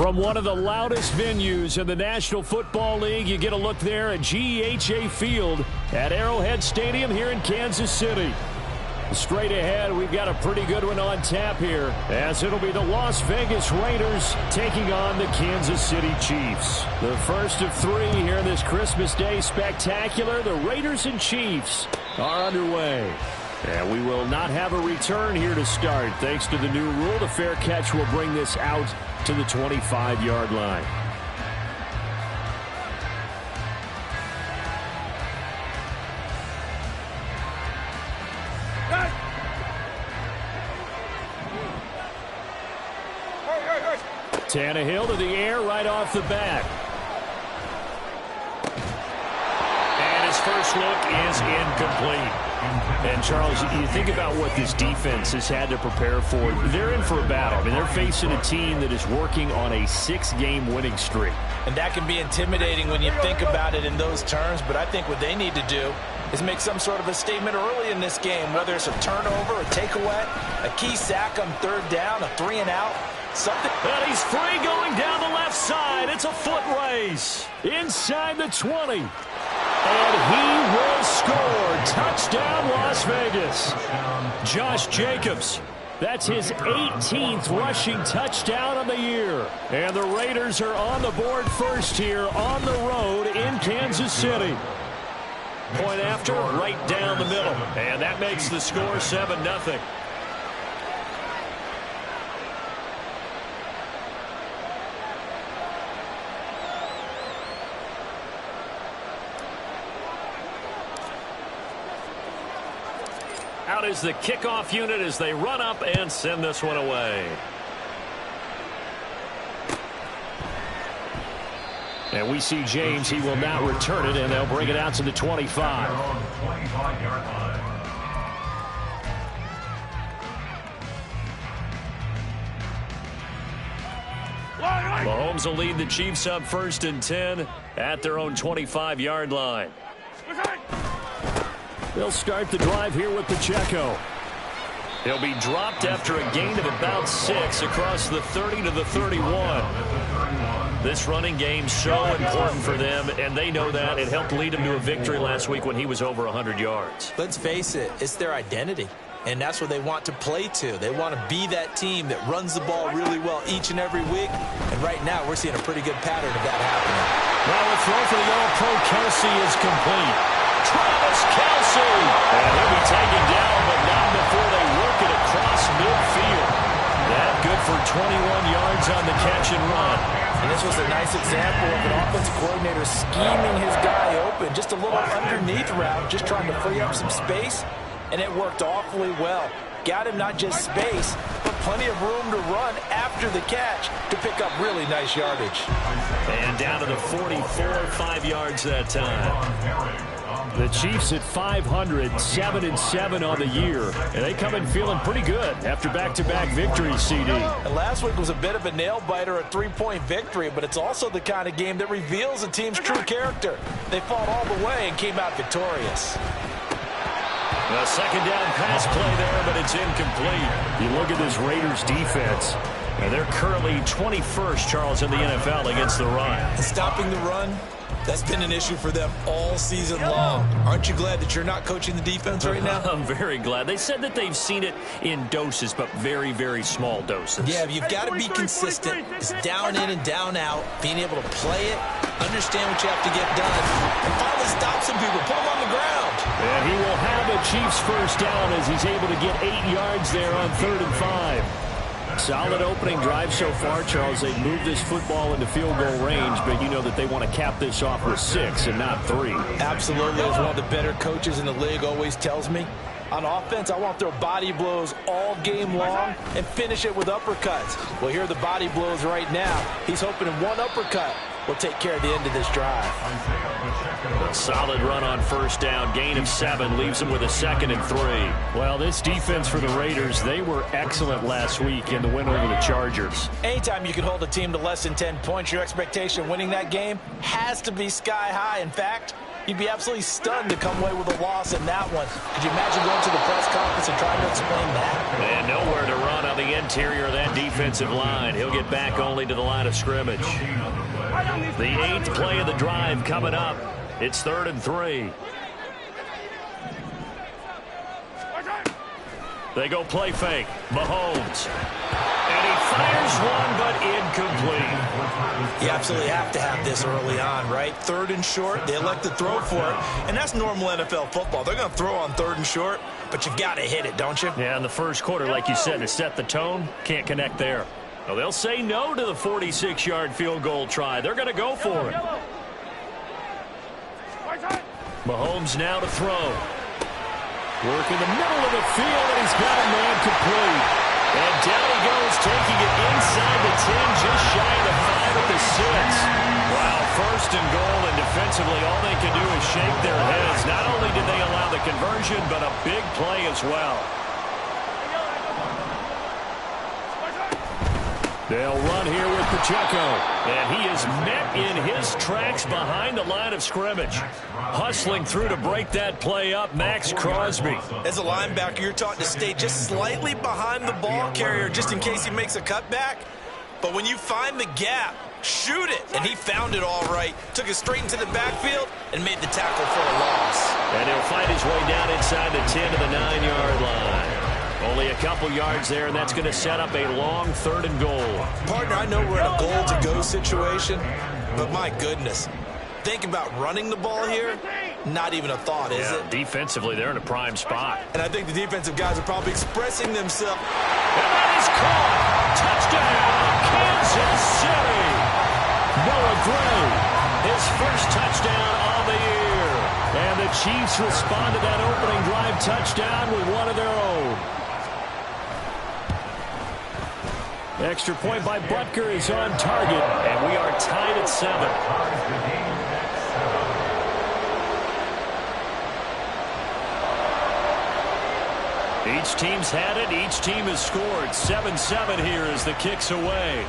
From one of the loudest venues in the National Football League, you get a look there at GEHA Field at Arrowhead Stadium here in Kansas City. Straight ahead, we've got a pretty good one on tap here, as it'll be the Las Vegas Raiders taking on the Kansas City Chiefs. The first of three here in this Christmas Day spectacular. The Raiders and Chiefs are underway. And we will not have a return here to start. Thanks to the new rule, the fair catch will bring this out to the 25-yard line. Tannehill to the air right off the bat. And his first look is incomplete. And, Charles, you think about what this defense has had to prepare for. They're in for a battle. I mean, they're facing a team that is working on a 6-game winning streak. And that can be intimidating when you think about it in those terms, but I think what they need to do is make some sort of a statement early in this game, whether it's a turnover, a takeaway, a key sack on third down, a 3-and-out, something. And he's free going down the left side. It's a foot race inside the 20. And he will score. Touchdown, Las Vegas. Josh Jacobs. That's his 18th rushing touchdown of the year. And the Raiders are on the board first here on the road in Kansas City. Point after, right down the middle. And that makes the score 7-0. Out is the kickoff unit as they run up and send this one away. And we see James. He will now return it, and they'll bring it out to the 25. Mahomes will lead the Chiefs up 1st and 10 at their own 25-yard line. They'll start the drive here with Pacheco. He'll be dropped after a gain of about 6 across the 30 to the 31. This running game so important for them, and they know that. It helped lead them to a victory last week when he was over 100 yards. Let's face it, it's their identity, and that's what they want to play to. They want to be that team that runs the ball really well each and every week, and right now we're seeing a pretty good pattern of that happening. Well, the throw for the All-Pro Kelsey is complete. Travis Kelce. And he'll be taken down, but not before they work it across midfield. That good for 21 yards on the catch and run. And this was a nice example of an offensive coordinator scheming his guy open. Just a little underneath route, just trying to free up some space, and it worked awfully well. Got him not just space, but plenty of room to run after the catch to pick up really nice yardage. And down to the 44, 5 yards that time. The Chiefs at 500, 7-7 on the year. And they come in feeling pretty good after back-to-back victories, CD. And last week was a bit of a nail-biter, a 3-point victory, but it's also the kind of game that reveals a team's true character. They fought all the way and came out victorious. A second down pass play there, but it's incomplete. You look at this Raiders defense, and they're currently 21st, Charles, in the NFL against the run. And stopping the run, that's been an issue for them all season long. Aren't you glad that you're not coaching the defense right now? I'm very glad. They said that they've seen it in doses, but very, very small doses. Yeah, you've got to be consistent. It's down in and down out, being able to play it, understand what you have to get done, and finally stop some people, put them on the ground. And he will have a Chiefs first down as he's able to get 8 yards there on 3rd and 5. Solid opening drive so far, Charles. They've moved this football into field goal range, but you know that they want to cap this off with 6 and not 3. Absolutely. As one of the better coaches in the league always tells me, on offense, I want to throw body blows all game long and finish it with uppercuts. Well, here are the body blows right now. He's hoping in one uppercut will take care of the end of this drive. A solid run on first down. Gain of 7 leaves them with a 2nd and 3. Well, this defense for the Raiders, they were excellent last week in the win over the Chargers. Anytime you can hold a team to less than 10 points, your expectation winning that game has to be sky high. In fact, You'd be absolutely stunned to come away with a loss in that one. Could you imagine going to the press conference and trying to explain that? And nowhere to run on the interior of that defensive line. He'll get back only to the line of scrimmage. The 8th play of the drive coming up. It's 3rd and 3. They go play fake. Mahomes. And he fires one, but incomplete. You absolutely have to have this early on, right? 3rd and short. They elect to throw for it. And that's normal NFL football. They're going to throw on 3rd and short, but you've got to hit it, don't you? Yeah, in the first quarter, like you said, to set the tone, can't connect there. Well, they'll say no to the 46-yard field goal try. They're going to go for it. Mahomes now to throw. Work in the middle of the field, and he's got a man complete. And down he goes, taking it inside the 10, just shy of the 5 at the 6. Wow, 1st and goal, and defensively, all they can do is shake their heads. Not only did they allow the conversion, but a big play as well. They'll run here with Pacheco. And he is met in his tracks behind the line of scrimmage. Hustling through to break that play up, Max Crosby. As a linebacker, you're taught to stay just slightly behind the ball carrier just in case he makes a cutback. But when you find the gap, shoot it. And he found it all right. Took it straight into the backfield and made the tackle for a loss. And he'll fight his way down inside the 10 to the 9-yard line. Only a couple yards there, and that's going to set up a long 3rd and goal. Partner, I know we're in a goal-to-go situation, but my goodness. Think about running the ball here. Not even a thought, is it? Defensively, they're in a prime spot. And I think the defensive guys are probably expressing themselves. And that is caught. Touchdown, Kansas City. Noah Gray, his first touchdown on the year. And the Chiefs respond to that opening drive touchdown with one of their own. Extra point by Butker is on target, and we are tied at 7. Each team's had it. Each team has scored. 7-7 here as the kick's away.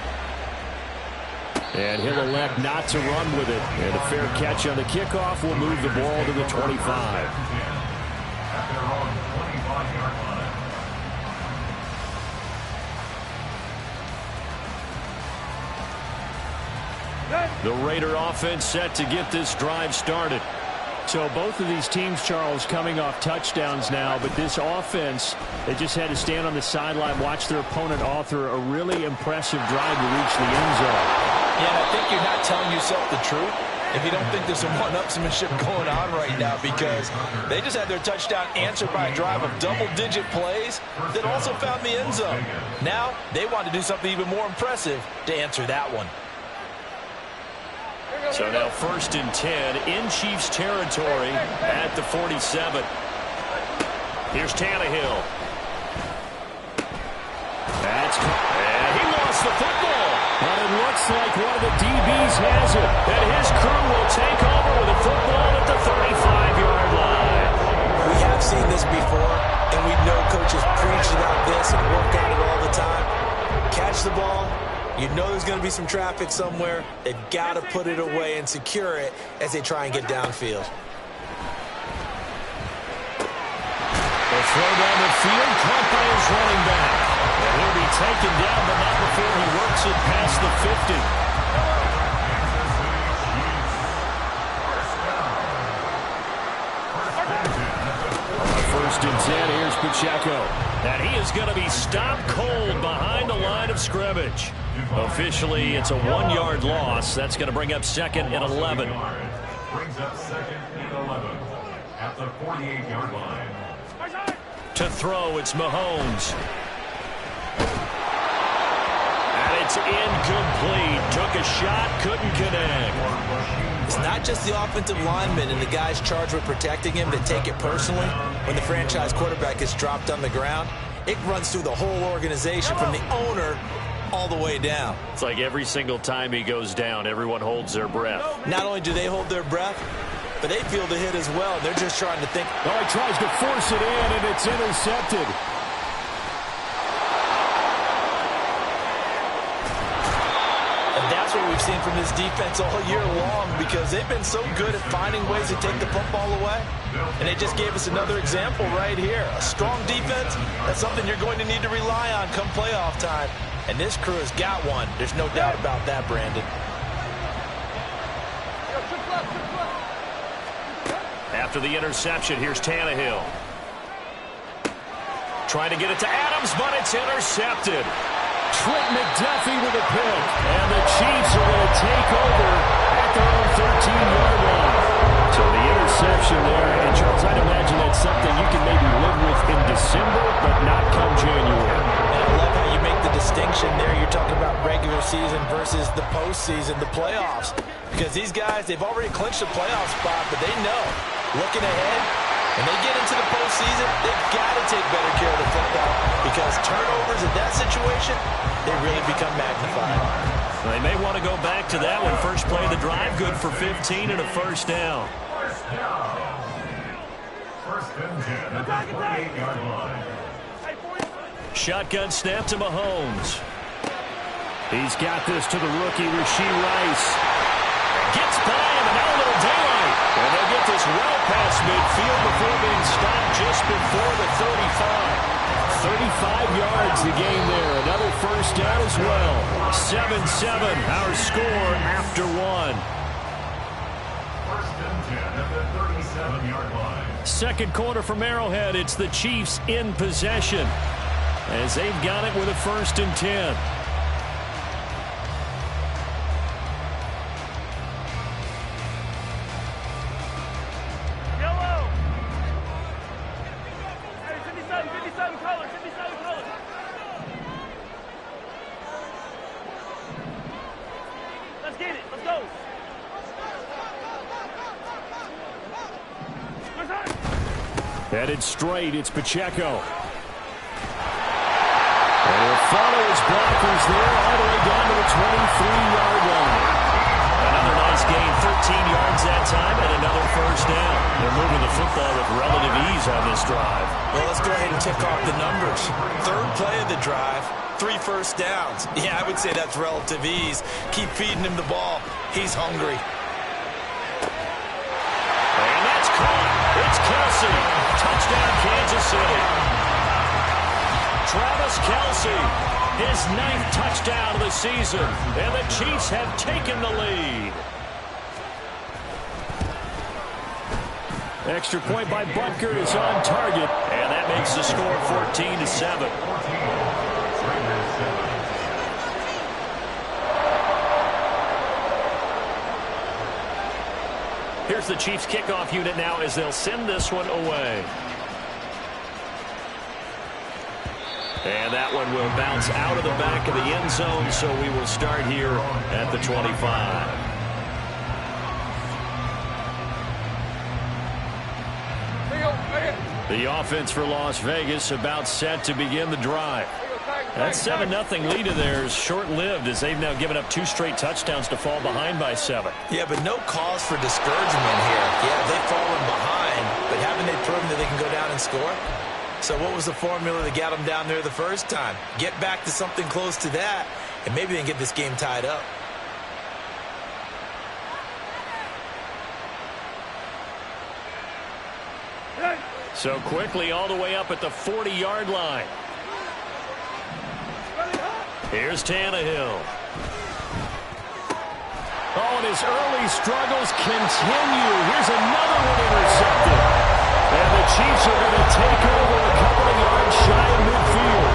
And he'll elect not to run with it. And a fair catch on the kickoff will move the ball to the 25. The Raider offense set to get this drive started. So both of these teams, Charles, coming off touchdowns now, but this offense, they just had to stand on the sideline, watch their opponent author a really impressive drive to reach the end zone. Yeah, and I think you're not telling yourself the truth if you don't think there's some one-upsmanship going on right now, because they just had their touchdown answered by a drive of double-digit plays that also found the end zone. Now they want to do something even more impressive to answer that one. So now 1st and 10 in Chiefs territory at the 47. Here's Tannehill. And he lost the football. But it looks like one of the DBs has it. And his crew will take over with a football at the 35-yard line. We have seen this before, and we know coaches preach about this and work on it all the time. Catch the ball. You know there's going to be some traffic somewhere. They've got to put it away and secure it as they try and get downfield. They'll throw down the field, caught by his running back. And he'll be taken down, but not before he works it past the 50. On 1st and 10, here's Pacheco. And he is going to be stopped cold behind the line of scrimmage. Officially, it's a 1-yard loss. That's going to bring up 2nd and 11. Brings up 2nd and 11 at the 48-yard line. To throw, it's Mahomes. And it's incomplete. Took a shot, couldn't connect. It's not just the offensive linemen and the guys charged with protecting him that take it personally. When the franchise quarterback is dropped on the ground, it runs through the whole organization from the owner all the way down. It's like every single time he goes down, everyone holds their breath. Not only do they hold their breath, but they feel the hit as well. They're just trying to think. Oh, he tries to force it in, and it's intercepted. And that's that's what we've seen from this defense all year long, because they've been so good at finding ways to take the football away. And they just gave us another example right here. A strong defense, that's something you're going to need to rely on come playoff time. And this crew has got one. There's no doubt about that, Brandon. After the interception, here's Tannehill. Trying to get it to Adams, but it's intercepted. Trent McDuffie with a pick. And the Chiefs are going to take over at their own 13-yard line. So the interception there. And Charles, I'd imagine that's something you can maybe live with in December, but not come January. And I love how you make the distinction there. You're talking about regular season versus the postseason, the playoffs. Because these guys, they've already clinched a playoff spot, but they know, looking ahead, when they get into the postseason, they've got to take better care of the football, because turnovers in that situation, they really become magnified. Well, they may want to go back to that one. First play of the drive, good for 15 and a first down. First and 10 at the 28-yard line. Shotgun snap to Mahomes. He's got this to the rookie, Rashee Rice. Gets by him, and now a little daylight. And they'll get this well past midfield before being stopped just before the 35. 35 yards the game there. Another first down as well. 7-7, our score after one. First and 10 at the 37-yard line. Second quarter from Arrowhead. It's the Chiefs in possession, as they've got it with a 1st and 10. Headed straight, it's Pacheco. And he'll follow his blockers there all the way down to the 23-yard line. Another nice gain, 13 yards that time, and another first down. They're moving the football with relative ease on this drive. Well, let's go ahead and tick off the numbers. Third play of the drive, 3 first downs. Yeah, I would say that's relative ease. Keep feeding him the ball. He's hungry. And that's caught. It's Kelsey. Touchdown, Kansas City. Travis Kelsey, his 9th touchdown of the season. And the Chiefs have taken the lead. Extra point by Butker is on target. And that makes the score 14-7. Here's the Chiefs kickoff unit now as they'll send this one away. And that one will bounce out of the back of the end zone, so we will start here at the 25. The offense for Las Vegas about set to begin the drive. That 7-0 lead of theirs short-lived, as they've now given up 2 straight touchdowns to fall behind by 7. Yeah, but no cause for discouragement here. Yeah, they've fallen behind, but haven't they proven that they can go down and score? So what was the formula that got them down there the first time? Get back to something close to that, and maybe they can get this game tied up. So quickly all the way up at the 40-yard line. Here's Tannehill. Oh, and his early struggles continue. Here's another one intercepted. And the Chiefs are going to take over a couple of yards shy of midfield.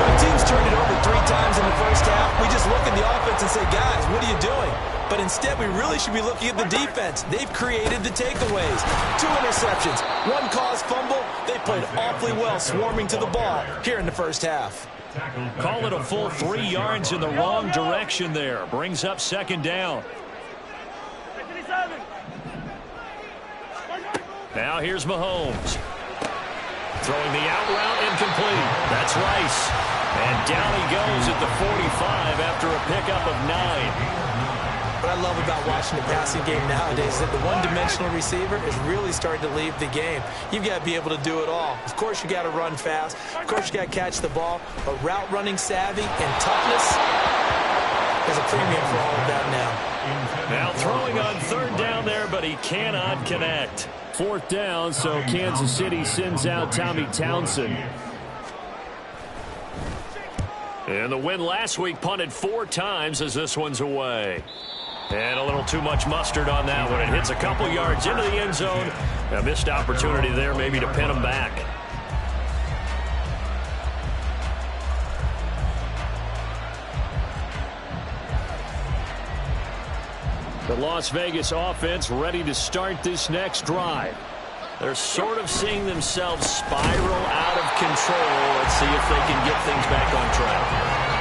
The team's turned it over 3 times in the first half. We just look at the offense and say, guys, what are you doing? But instead, we really should be looking at the defense. They've created the takeaways. 2 interceptions, 1 caused fumble. They played awfully well swarming to the ball here in the first half. Call it a full 3 yards in the wrong direction there. Brings up 2nd down. Now here's Mahomes. Throwing the out route incomplete. That's Rice. And down he goes at the 45 after a pickup of 9. What I love about watching the passing game nowadays is that the one-dimensional receiver is really starting to leave the game. You've got to be able to do it all. Of course, you got to run fast. Of course, you got to catch the ball. But route running savvy and toughness, There's a premium for all of that now. Now throwing on third down there, but he cannot connect. Fourth down, so Kansas City sends out Tommy Townsend. And the win last week punted 4 times as this one's away. And a little too much mustard on that one. It hits a couple yards into the end zone. A missed opportunity there maybe to pin him back. The Las Vegas offense ready to start this next drive. They're sort of seeing themselves spiral out of control. Let's see if they can get things back on track.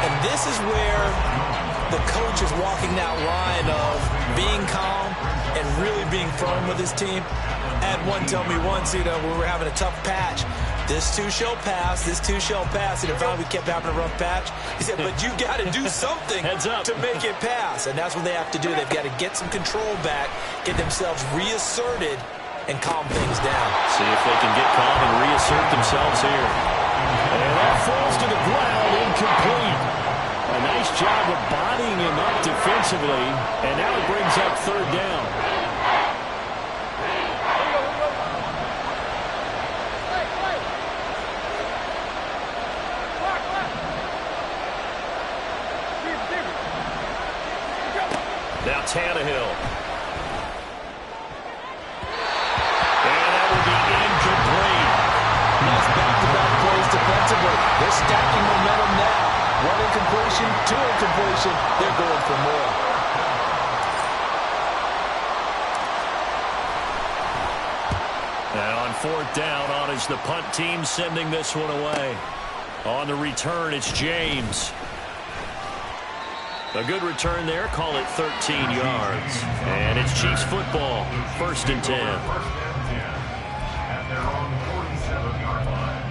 And this is where the coach is walking that line of being calm and really being firm with his team. I had one tell me once, we were having a tough patch. This too shall pass, this too shall pass. And finally we kept having a rough patch. He said, but you got to do something to make it pass. And that's what they have to do. They've got to get some control back, get themselves reasserted, and calm things down. See if they can get calm and reassert themselves here. And that falls to the ground, incomplete. A nice job of bodying him up defensively, and now it brings up third down. Now Tannehill. And that will be incomplete. Nice back-to-back plays defensively. They're stacking momentum now. 1 incompletion, 2 incompletion. They're going for more. And on fourth down, on is the punt team sending this one away. On the return, it's James. A good return there. Call it 13 yards. And it's Chiefs football. 1st and 10. At their own 47-yard line.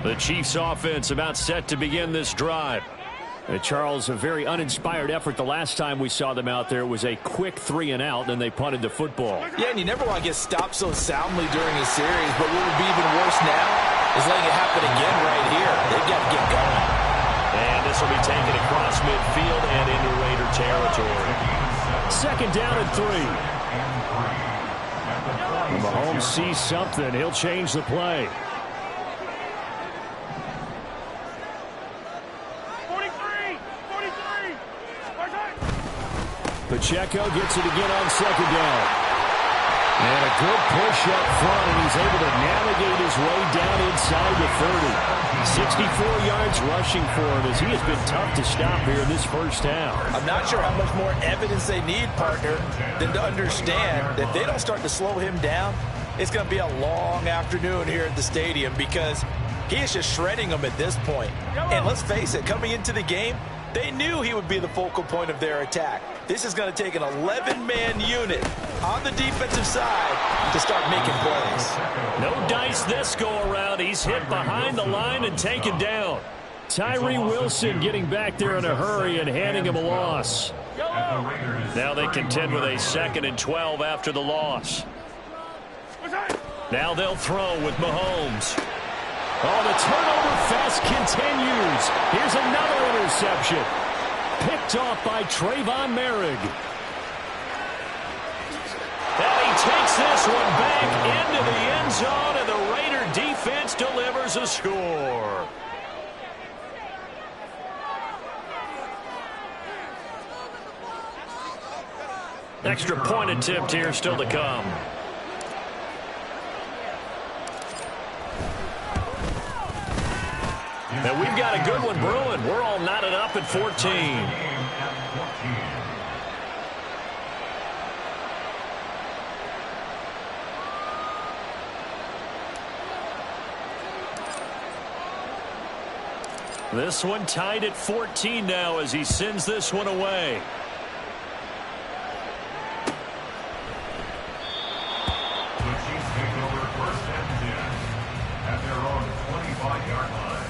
The Chiefs offense about set to begin this drive. Charles, a very uninspired effort the last time we saw them out there. It was a quick 3 and out, and they punted the football. Yeah, and you never want to get stopped so soundly during a series, but what would be even worse now is letting it happen again right here. They've got to get going. And this will be taken across midfield and into Raider territory. 2nd down and 3. When Mahomes sees something, he'll change the play. Pacheco gets it again on 2nd down. And a good push up front, and he's able to navigate his way down inside the 30. 64 yards rushing for him as he has been tough to stop here in this first half. I'm not sure how much more evidence they need, partner, than to understand that if they don't start to slow him down, it's going to be a long afternoon here at the stadium because he is just shredding them at this point. And let's face it, coming into the game, they knew he would be the focal point of their attack. This is going to take an 11-man unit on the defensive side to start making plays. No dice this go-around. He's hit behind the line and taken down. Tyree Wilson getting back there in a hurry and handing him a loss. Now they contend with a 2nd and 12 after the loss. Now they'll throw with Mahomes. Oh, the turnover fest continues. Here's another interception. Picked off by Trayvon Merrick. And he takes this one back into the end zone, and the Raider defense delivers a score. Extra point attempt here still to come. And we've got a good one brewing. We're all knotted up at 14. This one tied at 14 now as he sends this one away. The Chiefs take over 1st and 10 at their own 25-yard line.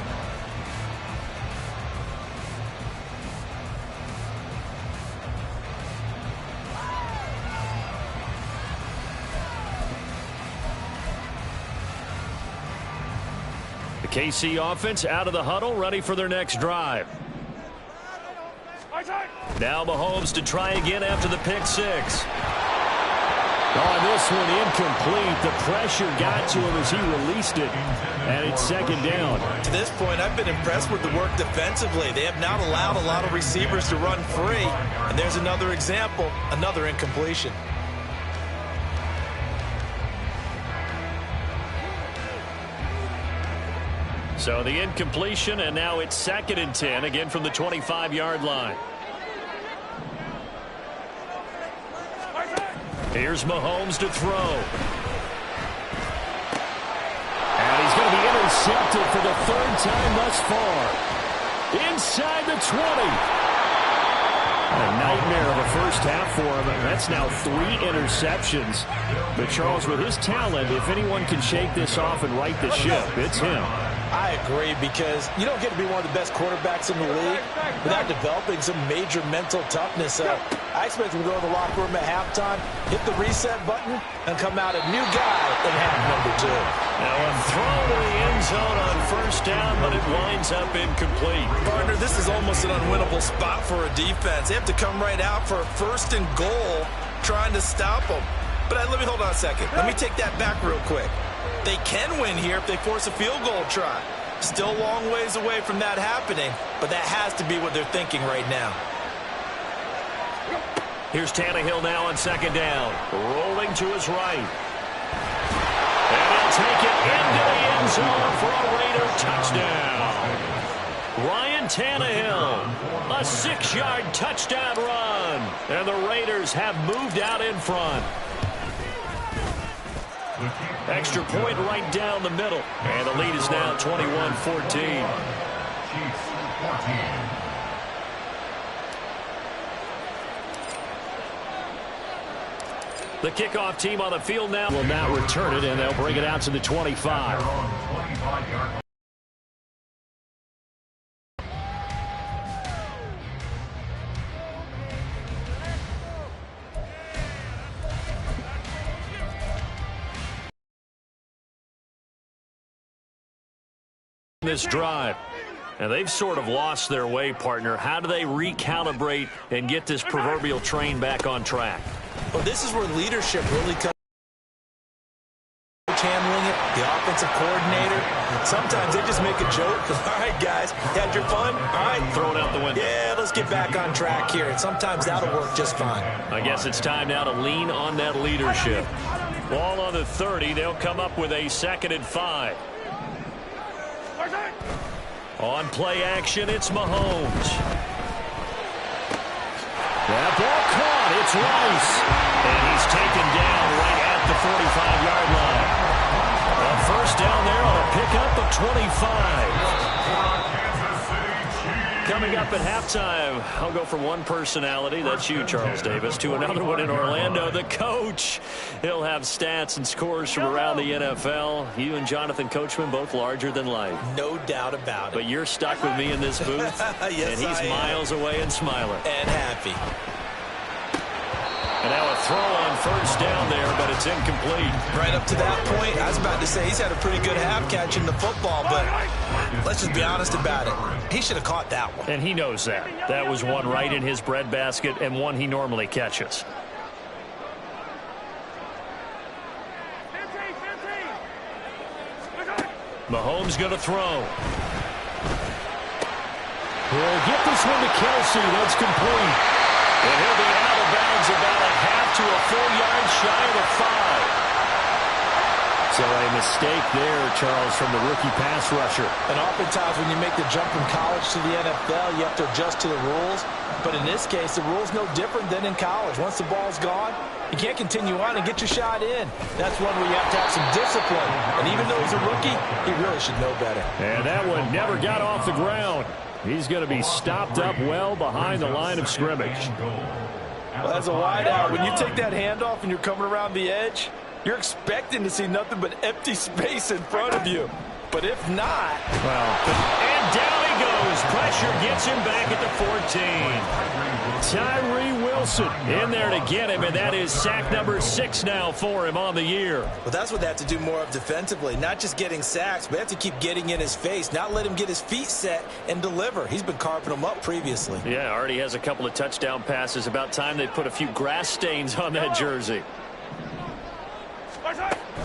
KC offense out of the huddle, ready for their next drive. Now Mahomes to try again after the pick six. Oh, this one incomplete. The pressure got to him as he released it, and it's second down. To this point, I've been impressed with the work defensively. They have not allowed a lot of receivers to run free, and there's another example, another incompletion. So the incompletion, and now it's 2nd and 10, again from the 25-yard line. Here's Mahomes to throw. And he's going to be intercepted for the 3rd time thus far. Inside the 20. A nightmare of a first half for him. That's now 3 interceptions. But Charles, with his talent, if anyone can shake this off and right the ship, it's him. I agree, because you don't get to be one of the best quarterbacks in the league without developing some major mental toughness. I expect him to go to the locker room at halftime, hit the reset button, and come out a new guy in half number 2. Now a throw to the end zone on 1st down, but it winds up incomplete. Partner, this is almost an unwinnable spot for a defense. They have to come right out for a 1st and goal trying to stop them. But let me hold on a second. Let me take that back real quick. They can win here if they force a field goal try. Still a long ways away from that happening, but that has to be what they're thinking right now. Here's Tannehill now on 2nd down. Rolling to his right. And he'll take it into the end zone for a Raider touchdown. Ryan Tannehill, a 6-yard touchdown run. And the Raiders have moved out in front. Extra point right down the middle. And the lead is now 21-14. The kickoff team on the field now will now return it, and they'll bring it out to the 25. This drive. And they've sort of lost their way, partner. How do they recalibrate and get this proverbial train back on track? Well, this is where leadership really comes. Handling it, the offensive coordinator. Sometimes they just make a joke. All right, guys, had your fun? All right. Throw it out the window. Yeah, let's get back on track here. And sometimes that'll work just fine. I guess it's time now to lean on that leadership. Ball on the 30. They'll come up with a 2nd and 5. On play action, it's Mahomes. That ball caught. It's Rice. And he's taken down right at the 45-yard line. A 1st down there on a pickup of 25. Coming up at halftime, I'll go from one personality, that's you, Charles Davis, to another one in Orlando, the coach. He'll have stats and scores from around the NFL. You and Jonathan Coachman, both larger than life. No doubt about it. But you're stuck with me in this booth, yes, and he's miles away and smiling. And happy. And now a throw on 1st down there, but it's incomplete. Right up to that point, I was about to say he's had a pretty good half catching the football, but let's just be honest about it. He should have caught that one. And he knows that. That was one right in his breadbasket and one he normally catches. Mahomes going to throw. He'll get this one to Kelsey. That's complete. And he'll be out of bounds about a half to a full yard shy of the 5. So a mistake there, Charles, from the rookie pass rusher. And oftentimes when you make the jump from college to the NFL, you have to adjust to the rules. But in this case, the rule's no different than in college. Once the ball's gone, you can't continue on and get your shot in. That's one where you have to have some discipline. And even though he's a rookie, he really should know better. And that one never got off the ground. He's going to be stopped up well behind the line of scrimmage. Well, as a wideout, when you take that handoff and you're coming around the edge, you're expecting to see nothing but empty space in front of you. But if not... Well, and down he goes. Pressure pressure gets him back at the 14. Tyree Wilson in there to get him, and that is sack number 6 now for him on the year. Well, that's what they have to do more of defensively, not just getting sacks, but they have to keep getting in his face, not let him get his feet set and deliver. He's been carving them up previously. Yeah, already has a couple of touchdown passes. About time they put a few grass stains on that jersey.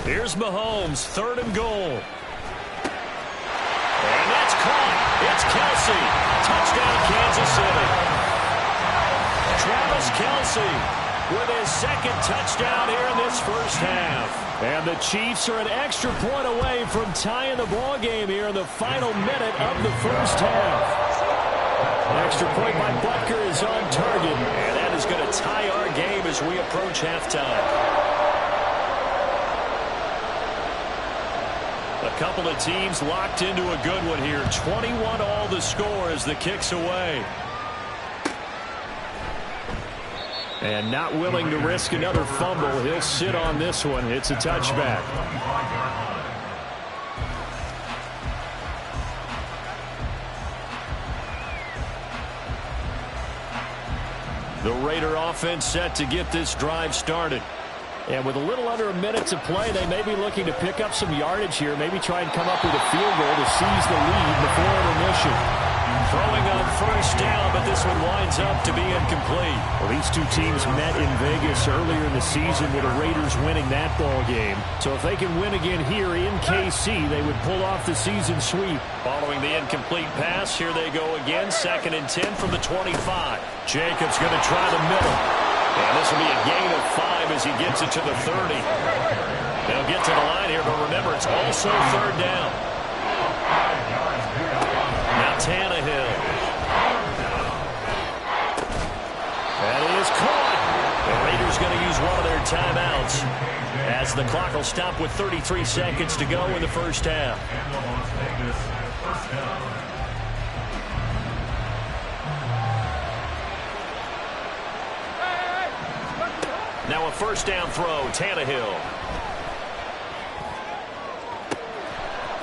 Here's Mahomes, 3rd and goal. And that's caught. It's Kelsey. Touchdown, Kansas City. Travis Kelsey with his 2nd touchdown here in this first half. And the Chiefs are an extra point away from tying the ball game here in the final minute of the first half. An extra point by Butker is on target, and that is going to tie our game as we approach halftime. A couple of teams locked into a good one here. 21 all the score as the kick's away. And not willing to risk another fumble. He'll sit on this one. It's a touchback. The Raider offense set to get this drive started. And with a little under a minute to play, they may be looking to pick up some yardage here, maybe try and come up with a field goal to seize the lead before intermission. Throwing on first down, but this one winds up to be incomplete. Well, these two teams met in Vegas earlier in the season with the Raiders winning that ball game. So if they can win again here in KC, they would pull off the season sweep. Following the incomplete pass, here they go again, 2nd and 10 from the 25. Jacobs going to try the middle. And this will be a gain of 5 as he gets it to the 30. They'll get to the line here, but remember, it's also 3rd down. Now Tannehill. That is caught. The Raiders going to use one of their timeouts as the clock will stop with 33 seconds to go in the first half. Now a first down throw, Tannehill.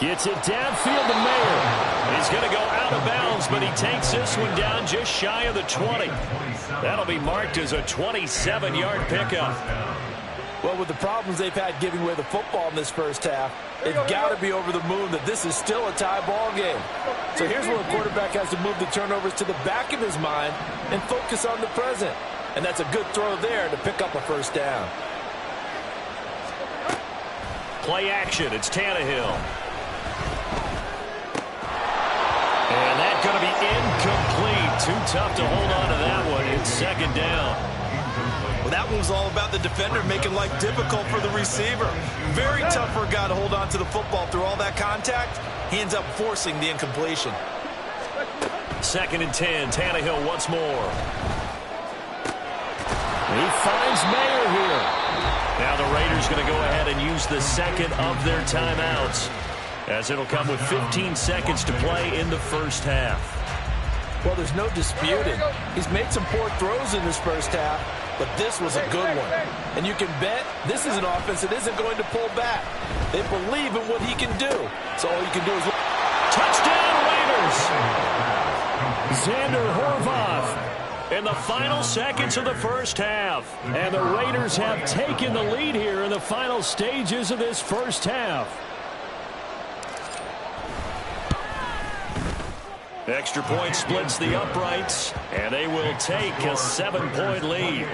Gets it downfield to Mayer. He's going to go out of bounds, but he takes this one down just shy of the 20. That'll be marked as a 27-yard pickup. Well, with the problems they've had giving away the football in this first half, they've got to be over the moon that this is still a tie ball game. So here's where a quarterback has to move the turnovers to the back of his mind and focus on the present. And that's a good throw there to pick up a first down. Play action. It's Tannehill. And that's going to be incomplete. Too tough to hold on to that one. It's 2nd down. Well, that one was all about the defender making life difficult for the receiver. Very tough for a guy to hold on to the football through all that contact. He ends up forcing the incompletion. 2nd and 10. Tannehill once more. He finds Mayer here. Now the Raiders going to go ahead and use the 2nd of their timeouts, as it'll come with 15 seconds to play in the first half. Well, there's no disputing. He's made some poor throws in this first half, but this was a good one. And you can bet this is an offense that isn't going to pull back. They believe in what he can do. So all you can do is... Touchdown, Raiders! Xander Horvath in the final seconds of the first half. And the Raiders have taken the lead here in the final stages of this first half. Extra point splits the uprights, and they will take a 7-point lead.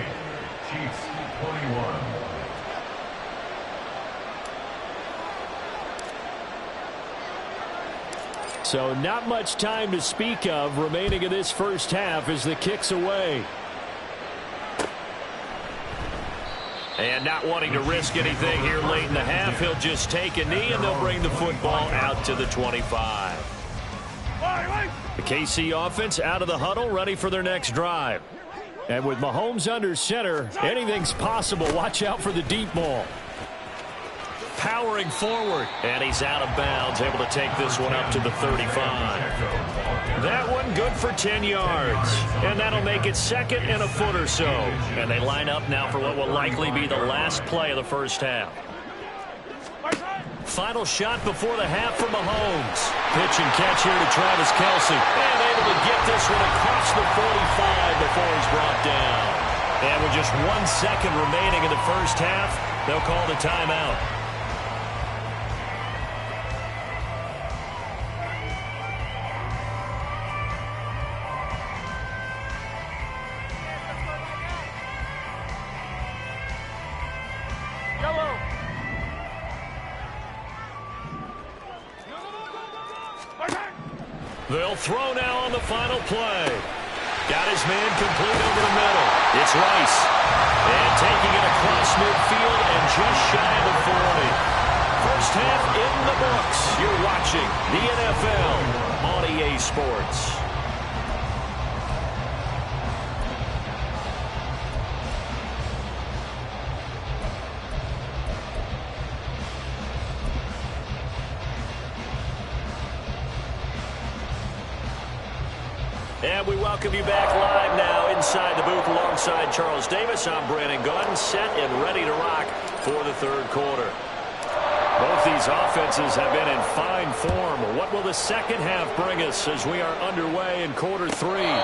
Chiefs 21. So not much time to speak of remaining in this first half as the kick's away. And not wanting to risk anything here late in the half, he'll just take a knee and they'll bring the football out to the 25. The KC offense out of the huddle, ready for their next drive. And with Mahomes under center, anything's possible. Watch out for the deep ball. Powering forward, and he's out of bounds, able to take this one up to the 35. That one good for 10 yards, and that'll make it 2nd and a foot or so. And they line up now for what will likely be the last play of the first half. final shot before the half for Mahomes. Pitch and catch here to Travis Kelce. And able to get this one across the 45 before he's brought down. And with just 1 second remaining in the first half, they'll call the timeout. They'll throw now on the final play. Got his man complete over the middle. It's Rice. And taking it across midfield and just shy of the 40. First half in the books. You're watching the NFL on EA Sports. And we welcome you back live now inside the booth alongside Charles Davis. I'm Brandon Gunn, set and ready to rock for the third quarter. Both these offenses have been in fine form. What will the second half bring us as we are underway in quarter three?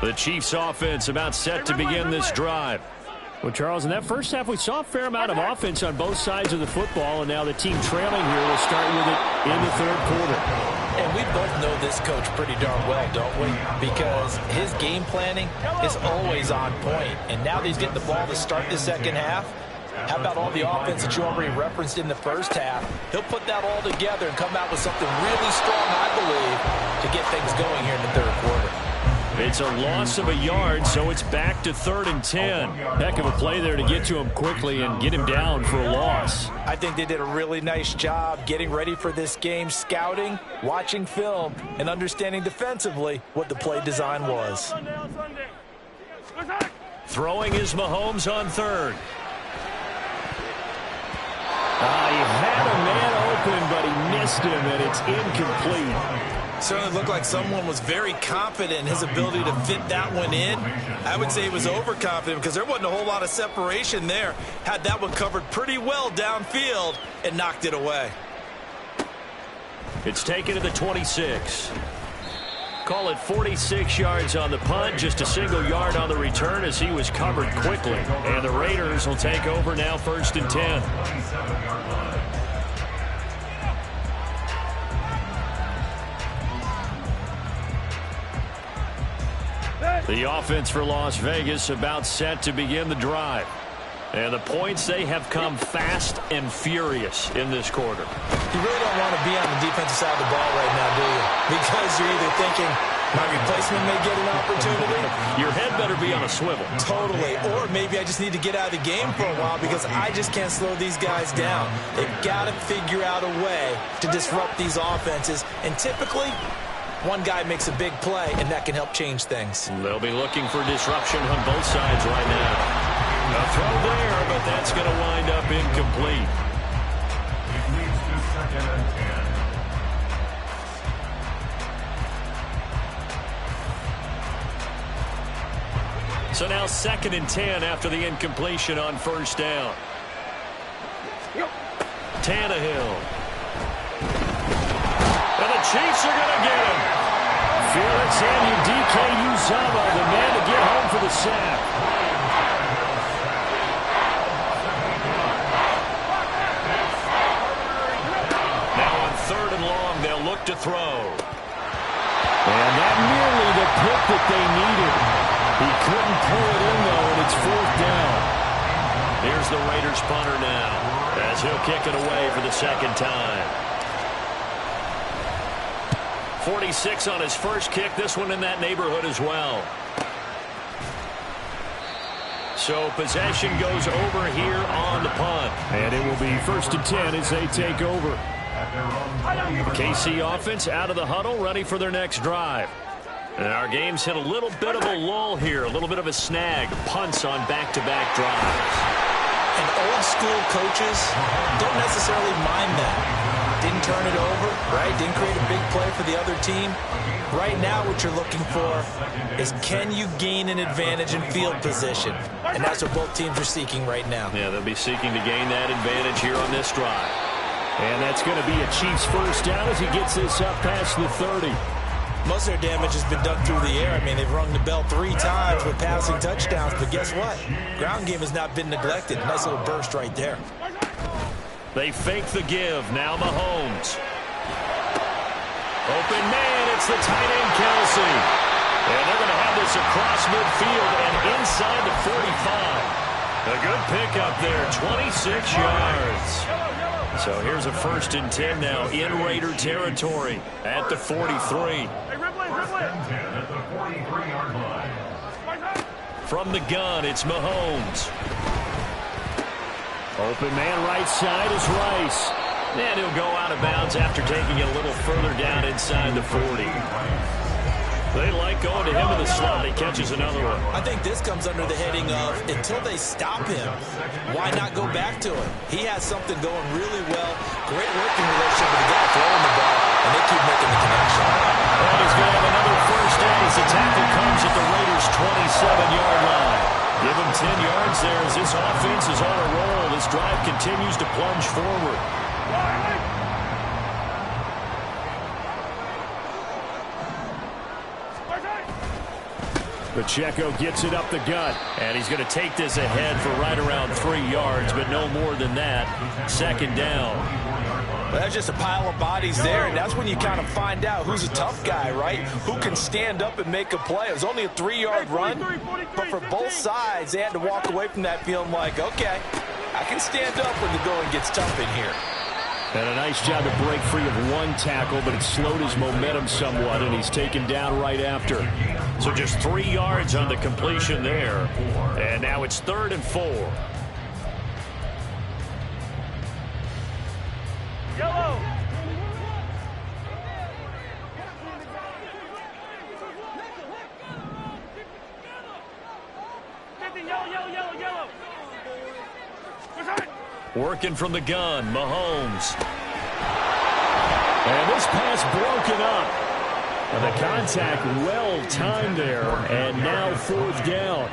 The Chiefs offense about set to begin this drive. Well, Charles, in that first half, we saw a fair amount of offense on both sides of the football, and now the team trailing here will start with it in the third quarter. And we both know this coach pretty darn well, don't we? Because his game planning is always on point. And now that he's getting the ball to start the second half, how about all the offense that you already referenced in the first half? He'll put that all together and come out with something really strong, I believe, to get things going here in the third quarter. It's a loss of a yard, so it's back to 3rd and 10. Heck of a play there to get to him quickly and get him down for a loss. I think they did a really nice job getting ready for this game, scouting, watching film, and understanding defensively what the play design was. Throwing is Mahomes on third. He had a man open, but he missed him, and it's incomplete. Certainly looked like someone was very confident in his ability to fit that one in. I would say he was overconfident because there wasn't a whole lot of separation there. Had that one covered pretty well downfield and knocked it away. It's taken to the 26. Call it 46 yards on the punt, just a single yard on the return as he was covered quickly. And the Raiders will take over now 1st and 10. The offense for Las Vegas about set to begin the drive. And the points, they have come fast and furious in this quarter. You really don't want to be on the defensive side of the ball right now, do you? Because you're either thinking, my replacement may get an opportunity. Your head better be on a swivel. Totally. Or maybe I just need to get out of the game for a while because I just can't slow these guys down. They've got to figure out a way to disrupt these offenses. And typically, one guy makes a big play, and that can help change things. They'll be looking for disruption on both sides right now. A throw there, but that's going to wind up incomplete. It leads to 2nd and 10. So now 2nd and 10 after the incompletion on 1st down. Tannehill. And the Chiefs are going to get him. Felix Anudike-Uzomah, the man to get home for the sack. Now on 3rd and long, they'll look to throw. And not nearly the pick that they needed. He couldn't pull it in, though, and it's 4th down. Here's the Raiders punter now, as he'll kick it away for the second time. 46 on his first kick, this one in that neighborhood as well. So possession goes over here on the punt. And it will be 1st and 10 as they take over. KC offense out of the huddle, ready for their next drive. And our game's hit a little bit of a lull here, a little bit of a snag. Punts on back-to-back drives. And old school coaches don't necessarily mind that. Didn't turn it over, right? Didn't create a big play for the other team. Right now what you're looking for is, can you gain an advantage in field position? And that's what both teams are seeking right now. Yeah, they'll be seeking to gain that advantage here on this drive. And that's going to be a Chiefs first down as he gets this up past the 30. Most of their damage has been done through the air. I mean, they've rung the bell 3 times with passing touchdowns, but guess what? Ground game has not been neglected. Nice little burst right there. They fake the give. Now Mahomes. Open man, it's the tight end Kelsey. And they're going to have this across midfield and inside the 45. A good pickup there, 26 yards. So here's a 1st and 10 now in Raider territory at the 43. From the gun, it's Mahomes. Open man right side is Rice. And he'll go out of bounds after taking it a little further down inside the 40. They like going to him in the slot. He catches another one. I think this comes under the heading of, until they stop him, why not go back to him? He has something going really well. Great working relationship with the guy throwing the ball, and they keep making the connection. And he's going to have another first down as the tackle comes at the Raiders' 27-yard line. Give him 10 yards there as this offense is on a roll. This drive continues to plunge forward. Pacheco gets it up the gut, and he's going to take this ahead for right around 3 yards, but no more than that. 2nd down. Well, that's just a pile of bodies there, and that's when you kind of find out who's a tough guy, right? Who can stand up and make a play. It was only a 3-yard run, but for both sides, they had to walk away from that feeling like, okay, I can stand up when the going gets tough in here. And a nice job to break free of one tackle, but it slowed his momentum somewhat, and he's taken down right after. So just 3 yards on the completion there. And now it's 3rd and 4. Yellow. Yellow. Working from the gun, Mahomes. And this pass broken up. And the contact well timed there, and now 4th down.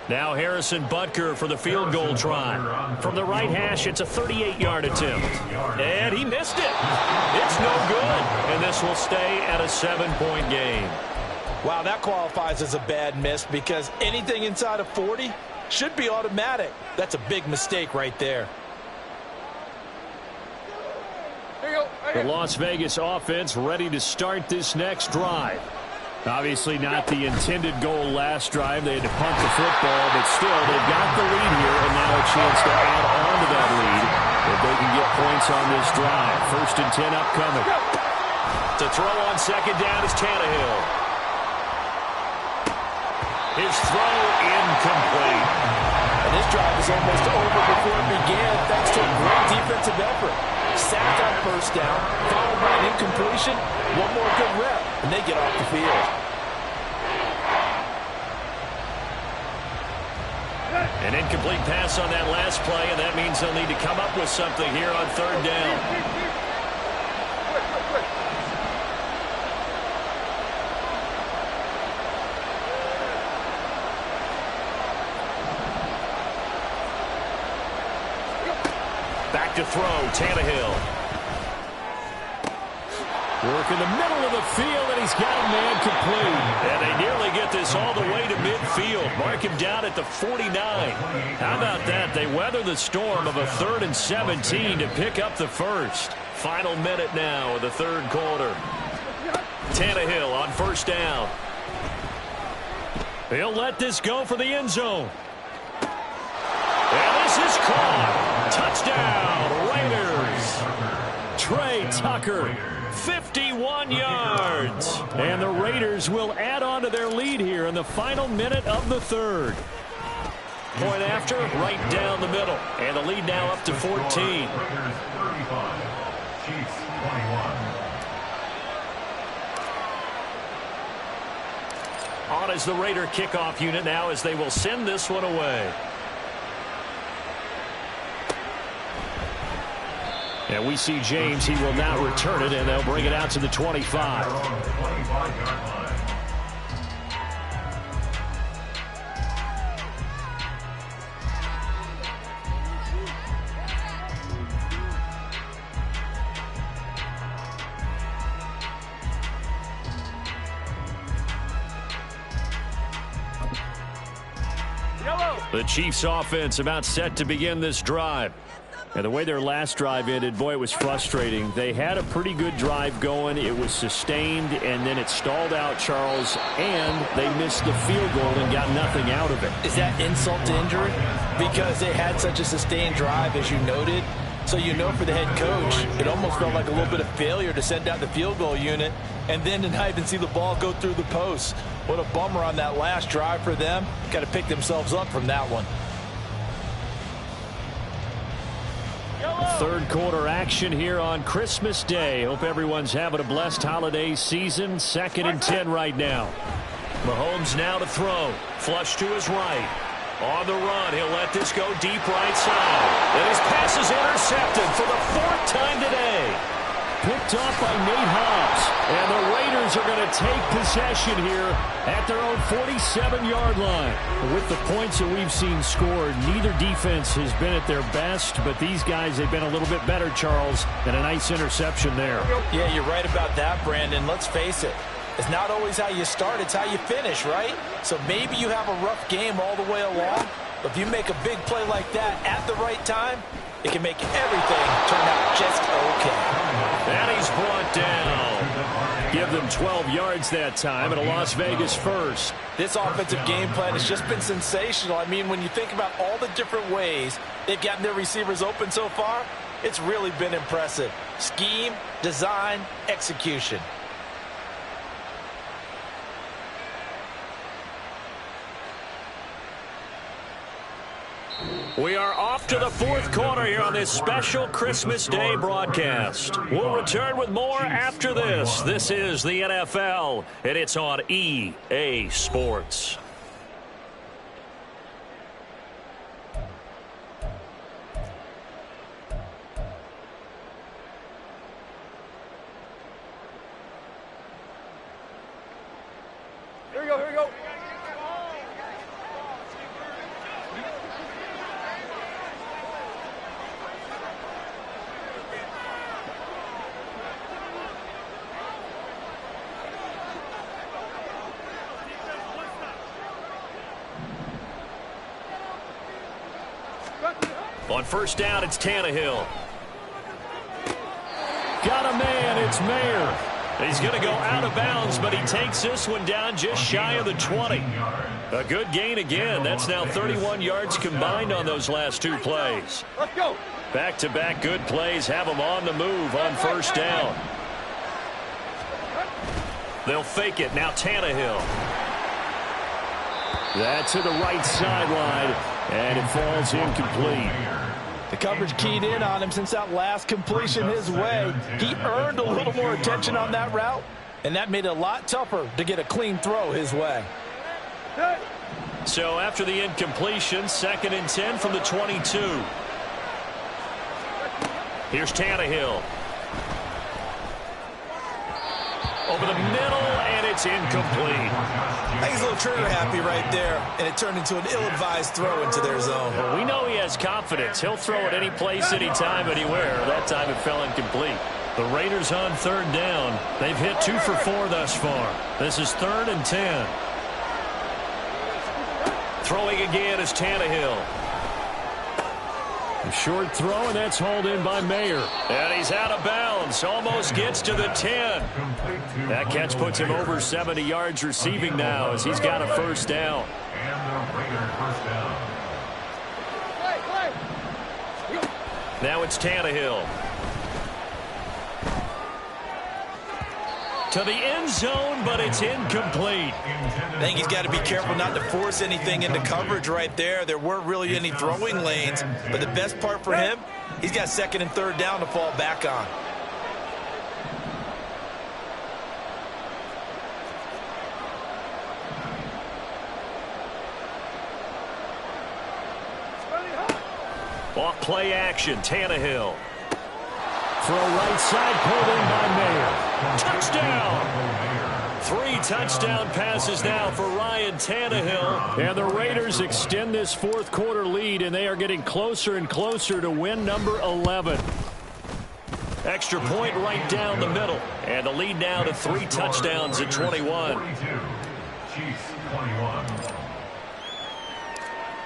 Now Harrison Butker for the field goal try. From the right hash, it's a 38-yard attempt. And he missed it. It's no good. And this will stay at a 7-point game. Wow, that qualifies as a bad miss because anything inside of 40 should be automatic. That's a big mistake right there. The Las Vegas offense ready to start this next drive. Obviously not the intended goal last drive. They had to punt the football, but still they've got the lead here and now a chance to add on to that lead if they can get points on this drive. 1st and 10 upcoming. To throw on 2nd down is Tannehill. His throw incomplete. And this drive is almost over before it began thanks to a great defensive effort. Sacked on 1st down, followed by an incompletion, one more good rep, and they get off the field. An incomplete pass on that last play, and that means they'll need to come up with something here on 3rd down. Back to throw, Tannehill. Work in the middle of the field, and he's got a man complete. And they nearly get this all the way to midfield. Mark him down at the 49. How about that? They weather the storm of a 3rd and 17 to pick up the 1st. Final minute now of the 3rd quarter. Tannehill on 1st down. He'll let this go for the end zone. And this is caught. Touchdown, Raiders. Trey Tucker, 51 yards. And the Raiders will add on to their lead here in the final minute of the 3rd. Point after, right down the middle. And the lead now up to 14. On is the Raider kickoff unit now as they will send this one away. And we see James. He will now return it, and they'll bring it out to the 25. They're on the 25-yard line. The Chiefs offense about set to begin this drive. And the way their last drive ended, boy, it was frustrating. They had a pretty good drive going. It was sustained, and then it stalled out, Charles, and they missed the field goal and got nothing out of it. Is that insult to injury? Because they had such a sustained drive, as you noted. So you know for the head coach, it almost felt like a little bit of failure to send out the field goal unit and then to not even see the ball go through the post. What a bummer on that last drive for them. Got to pick themselves up from that one. Third quarter action here on Christmas Day. Hope everyone's having a blessed holiday season. 2nd and 10 right now. Mahomes now to throw. Flush to his right. On the run, he'll let this go deep right side. And his pass is intercepted for the 4th time today. Picked off by Nate Hobbs. And the Raiders are going to take possession here at their own 47-yard line. With the points that we've seen scored, neither defense has been at their best, but these guys, they've been a little bit better, Charles, and a nice interception there. Yeah, you're right about that, Brandon. Let's face it. It's not always how you start, it's how you finish, right? So maybe you have a rough game all the way along, but if you make a big play like that at the right time, it can make everything turn out just okay. And he's brought down. Give them 12 yards that time at a Las Vegas first. This offensive game plan has just been sensational. I mean, when you think about all the different ways they've gotten their receivers open so far, it's really been impressive. Scheme, design, execution. We are off to the 4th quarter here on this special Christmas Day broadcast. We'll return with more after this. This is the NFL, and it's on EA Sports. Here we go, here we go. On first down, it's Tannehill. Got a man, it's Mayer. He's going to go out of bounds, but he takes this one down just shy of the 20. A good gain again. That's now 31 yards combined on those last 2 plays. Let's go. Back-to-back good plays have them on the move on first down. They'll fake it. Now Tannehill. That's to the right sideline, and it falls incomplete. The coverage keyed in on him since that last completion his way. He earned a little more attention on that route, and that made it a lot tougher to get a clean throw his way. So after the incompletion, 2nd and 10 from the 22. Here's Tannehill. Over the middle, and it's incomplete. I think he's a little trigger happy right there, and it turned into an ill-advised throw into their zone. Well, we know he has confidence. He'll throw it any place, anytime, anywhere. That time it fell incomplete. The Raiders on 3rd down. They've hit 2 for 4 thus far. This is 3rd and 10. Throwing again is Tannehill. A short throw, and that's hauled in by Mayer. And he's out of bounds. Almost gets to the 10. That catch puts him over 70 yards receiving now as he's got a first down. And the Raiders first down. Now it's Tannehill. To the end zone, but it's incomplete. I think he's got to be careful not to force anything into coverage right there. There weren't really any throwing lanes, but the best part for him, he's got 2nd and 3rd down to fall back on. Off play action, Tannehill. for a right side, pulled in by Mayer. Touchdown! 3 touchdown passes now for Ryan Tannehill. And the Raiders extend this fourth quarter lead, and they are getting closer and closer to win number 11. Extra point right down the middle. And the lead now to 3 touchdowns at 21.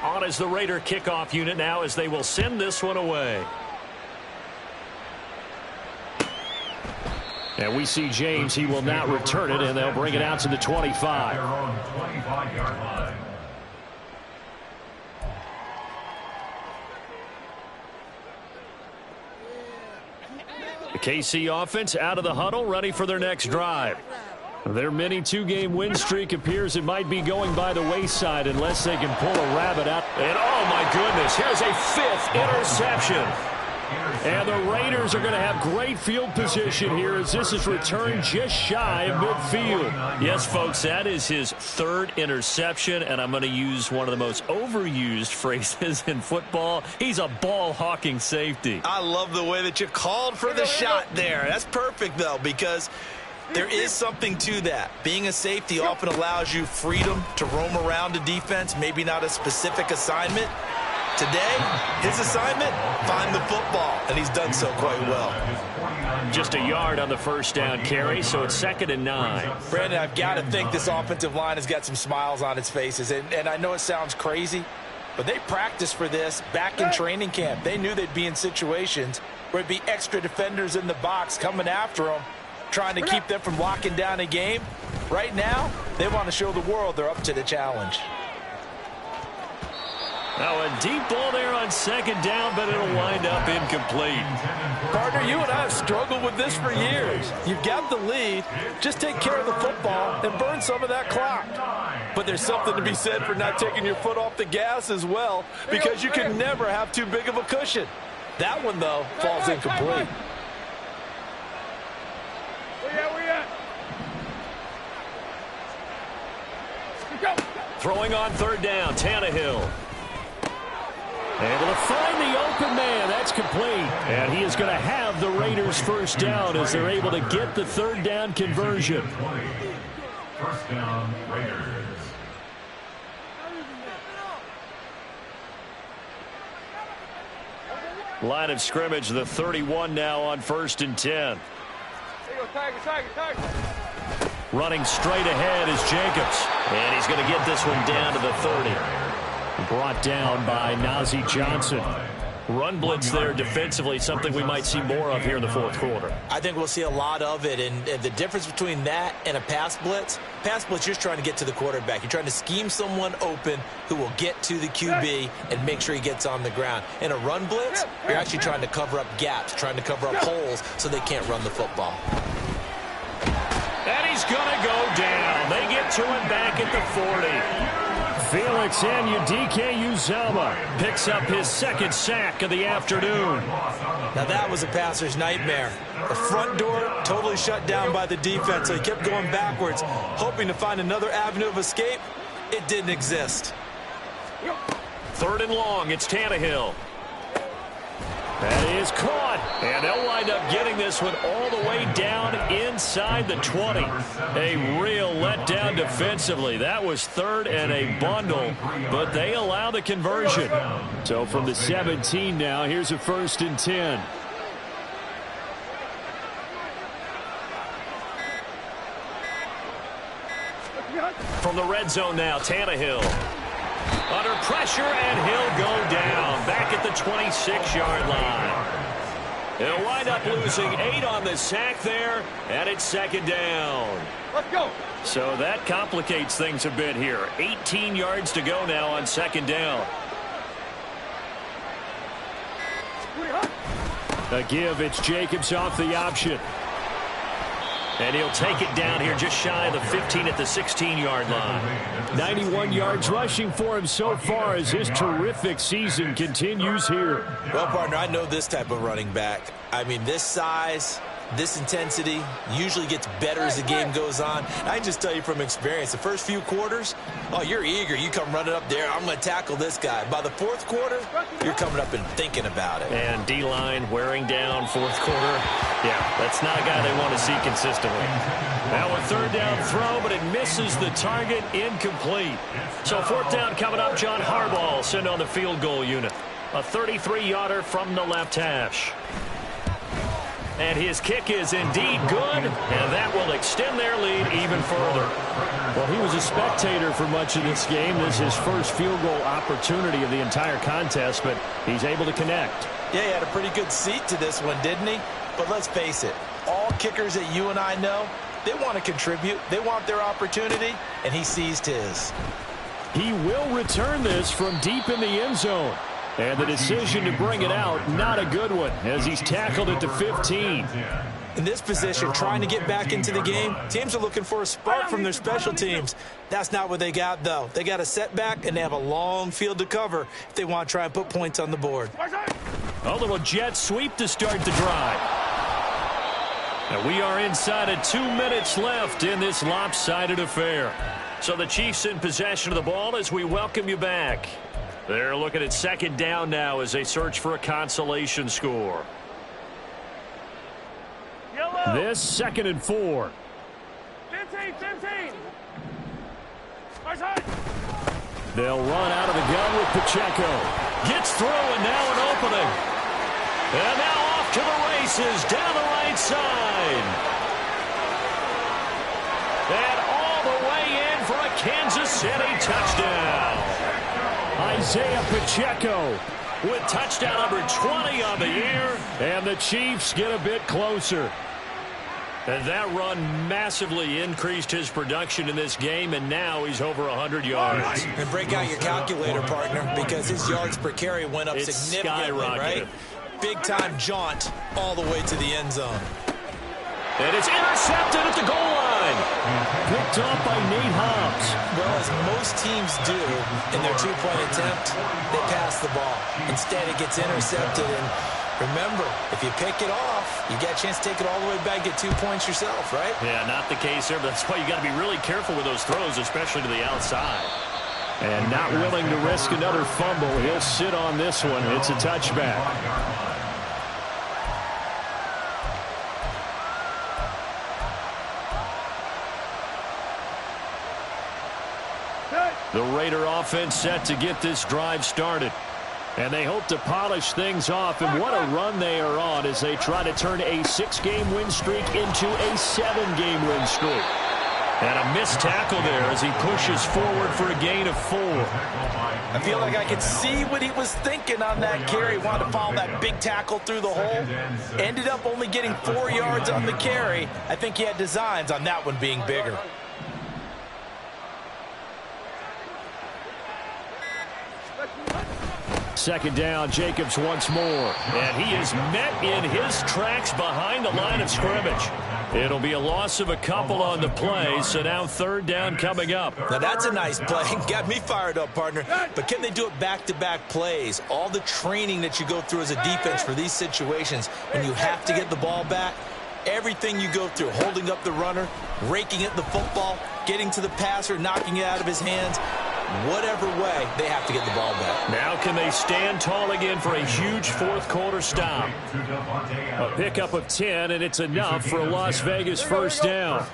On is the Raider kickoff unit now as they will send this one away. And we see James. He will not return it, and they'll bring it out to the 25. The KC offense out of the huddle, ready for their next drive. Their mini 2-game win streak appears it might be going by the wayside unless they can pull a rabbit out. And oh my goodness, here's a 5th interception. And the Raiders are going to have great field position here as this is returned just shy of midfield. Yes, folks, that is his 3rd interception, and I'm going to use one of the most overused phrases in football. He's a ball-hawking safety. I love the way that you called for the shot there. That's perfect, though, because there is something to that. Being a safety often allows you freedom to roam around a defense, maybe not a specific assignment. Today, his assignment, find the football, and he's done so quite well. Just a yard on the first down carry, so it's 2nd and 9. Brandon, I've got to think this offensive line has got some smiles on its faces, and I know it sounds crazy, but they practiced for this back in training camp. They knew they'd be in situations where it'd be extra defenders in the box coming after them, trying to keep them from locking down a game. Right now, they want to show the world they're up to the challenge. Now a deep ball there on 2nd down, but it'll wind up incomplete. Partner, you and I have struggled with this for years. You've got the lead. Just take care of the football and burn some of that clock. But there's something to be said for not taking your foot off the gas as well, because you can never have too big of a cushion. That one, though, falls incomplete. Where you at? Go. Throwing on 3rd down, Tannehill. Able to find the open man. That's complete. And he is going to have the Raiders' first down as they're able to get the 3rd down conversion. First down, Raiders. Line of scrimmage, the 31 now on 1st and 10. There you go, Tiger. Running straight ahead is Jacobs. And he's going to get this one down to the 30. Brought down by Najee Johnson. Run blitz there defensively, something we might see more of here in the fourth quarter. I think we'll see a lot of it, and the difference between that and a pass blitz, you're just trying to get to the quarterback. You're trying to scheme someone open who will get to the QB and make sure he gets on the ground. In a run blitz, you're actually trying to cover up gaps, trying to cover up holes so they can't run the football. And he's going to go down. They get to him back at the 40. Felix Anudike-Uzomah picks up his 2nd sack of the afternoon. Now that was a passer's nightmare. The front door totally shut down by the defense, so he kept going backwards, hoping to find another avenue of escape. It didn't exist. 3rd and long, it's Tannehill. That is caught, and they'll wind up getting this one all the way down inside the 20. A real letdown defensively. That was 3rd and a bundle, but they allow the conversion. So from the 17 now, here's a 1st and 10. From the red zone now, Tannehill. Under pressure, and he'll go down back at the 26-yard line. He'll wind up losing 8 on the sack there, and it's 2nd down. Let's go. So that complicates things a bit here. 18 yards to go now on 2nd down. A give, it's Jacobs off the option. And he'll take it down here just shy of the 15 at the 16-yard line. 91 yards rushing for him so far as his terrific season continues here. Well, partner, I know this type of running back. I mean, this size, This intensity usually gets better as the game goes on. I can just tell you from experience, the first few quarters, oh, you're eager. You come running up there, I'm going to tackle this guy. By the fourth quarter, you're coming up and thinking about it. And D-line wearing down fourth quarter. Yeah, that's not a guy they want to see consistently. Now a third down throw, but it misses the target, incomplete. So fourth down coming up, John Harbaugh sent on the field goal unit. A 33-yarder from the left hash. And his kick is indeed good, and that will extend their lead even further. Well, he was a spectator for much of this game. This is his first field goal opportunity of the entire contest, but he's able to connect. Yeah, he had a pretty good seat to this one, didn't he? But let's face it, all kickers that you and I know, they want to contribute. They want their opportunity, and he seized his. He will return this from deep in the end zone. And the decision to bring it out, not a good one, as he's tackled at the 15. In this position, trying to get back into the game, teams are looking for a spark from their special teams. That's not what they got, though. They got a setback, and they have a long field to cover if they want to try and put points on the board. A little jet sweep to start the drive. And we are inside of 2 minutes left in this lopsided affair. So the Chiefs in possession of the ball as we welcome you back. They're looking at second down now as they search for a consolation score. Yellow. This 2nd and 4. 15. They'll run out of the gun with Pacheco. Gets through and now an opening. And now off to the races down the right side. And all the way in for a Kansas City touchdown. Isaiah Pacheco with touchdown number 20 on the year, and the Chiefs get a bit closer. And that run massively increased his production in this game, and now he's over 100 yards. And break out your calculator, partner, because his yards per carry went up significantly, right? Big-time jaunt all the way to the end zone. And it's intercepted at the goal line. Picked off by Nate Hobbs. Well, as most teams do in their two-point attempt, they pass the ball. Instead, it gets intercepted. And remember, if you pick it off, you get a chance to take it all the way back, get 2 points yourself, right? Yeah, not the case there, but that's why you got to be really careful with those throws, especially to the outside. And not willing to risk another fumble. He'll sit on this one. It's a touchback. The Raider offense set to get this drive started. And they hope to polish things off. And what a run they are on as they try to turn a 6-game win streak into a 7-game win streak. And a missed tackle there as he pushes forward for a gain of 4. I feel like I could see what he was thinking on that carry. Wanted to follow that big tackle through the hole. Ended up only getting 4 yards on the carry. I think he had designs on that one being bigger. Second down, Jacobs once more. And he is met in his tracks behind the line of scrimmage. It'll be a loss of a couple on the play, so now third down coming up. Now that's a nice play. Got me fired up, partner. But can they do it back-to-back plays? All the training that you go through as a defense for these situations, when you have to get the ball back, everything you go through, holding up the runner, raking at the football, getting to the passer, knocking it out of his hands, whatever way, they have to get the ball back. Now can they stand tall again for a huge fourth quarter stop? A pickup of 10, and it's enough for a Las Vegas first down.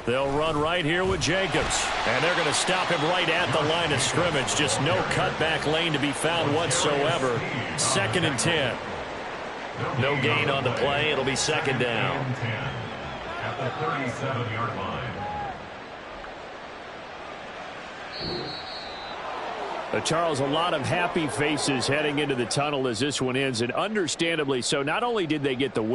They'll run right here with Jacobs. And they're going to stop him right at the line of scrimmage. Just no cutback lane to be found whatsoever. 2nd and 10. No gain on the play. It'll be second down. At the 37-yard line. Charles, a lot of happy faces heading into the tunnel as this one ends, and understandably so. Not only did they get the win,